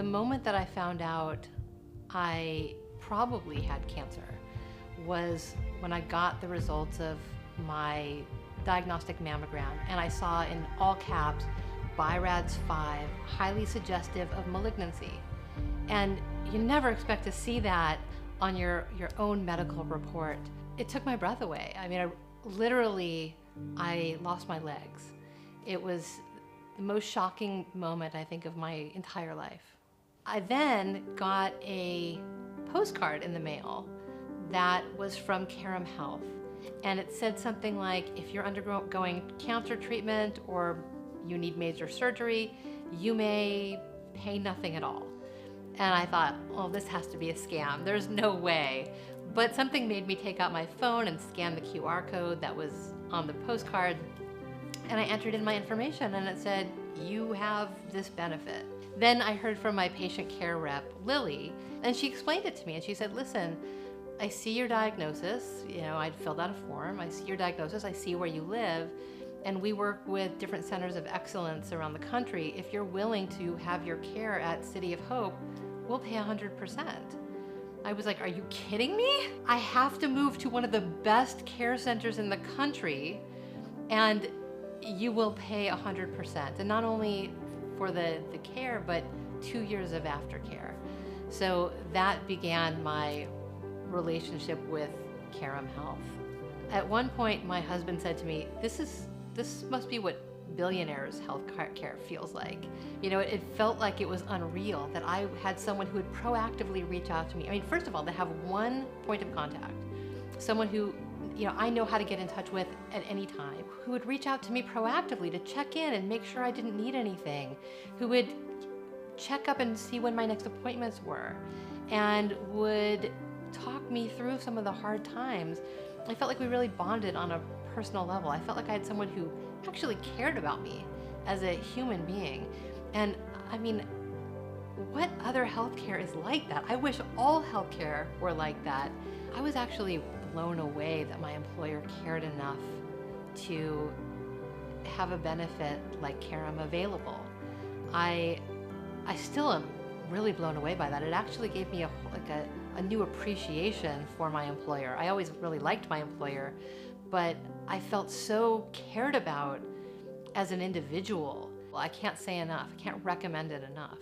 The moment that I found out I probably had cancer was when I got the results of my diagnostic mammogram, and I saw in all caps, BI-RADS5, highly suggestive of malignancy. And you never expect to see that on your own medical report. It took my breath away. I mean, I lost my legs. It was the most shocking moment, I think, of my entire life. I then got a postcard in the mail that was from Carrum Health. And it said something like, if you're undergoing cancer treatment or you need major surgery, you may pay nothing at all. And I thought, well, this has to be a scam. There's no way. But something made me take out my phone and scan the QR code that was on the postcard. And I entered in my information and it said, you have this benefit. Then I heard from my patient care rep, Lily, and she explained it to me. And she said, listen, I see your diagnosis. You know, I'd filled out a form. I see your diagnosis. I see where you live. And we work with different centers of excellence around the country. If you're willing to have your care at City of Hope, we'll pay 100%. I was like, are you kidding me? I have to move to one of the best care centers in the country and you will pay 100%. And not only for the care, but 2 years of aftercare. So that began my relationship with Carrum Health. At one point, my husband said to me, this must be what billionaires' health care feels like. You know, it felt like it was unreal that I had someone who would proactively reach out to me. I mean, first of all, to have one point of contact, someone who, you know, I know how to get in touch with at any time, who would reach out to me proactively to check in and make sure I didn't need anything, who would check up and see when my next appointments were, and would talk me through some of the hard times. I felt like we really bonded on a personal level. I felt like I had someone who actually cared about me as a human being. And I mean, what other healthcare is like that? I wish all healthcare were like that. I was actually blown away that my employer cared enough to have a benefit like Carrum available. I still am really blown away by that. It actually gave me a new appreciation for my employer. I always really liked my employer, but I felt so cared about as an individual. I can't say enough. I can't recommend it enough.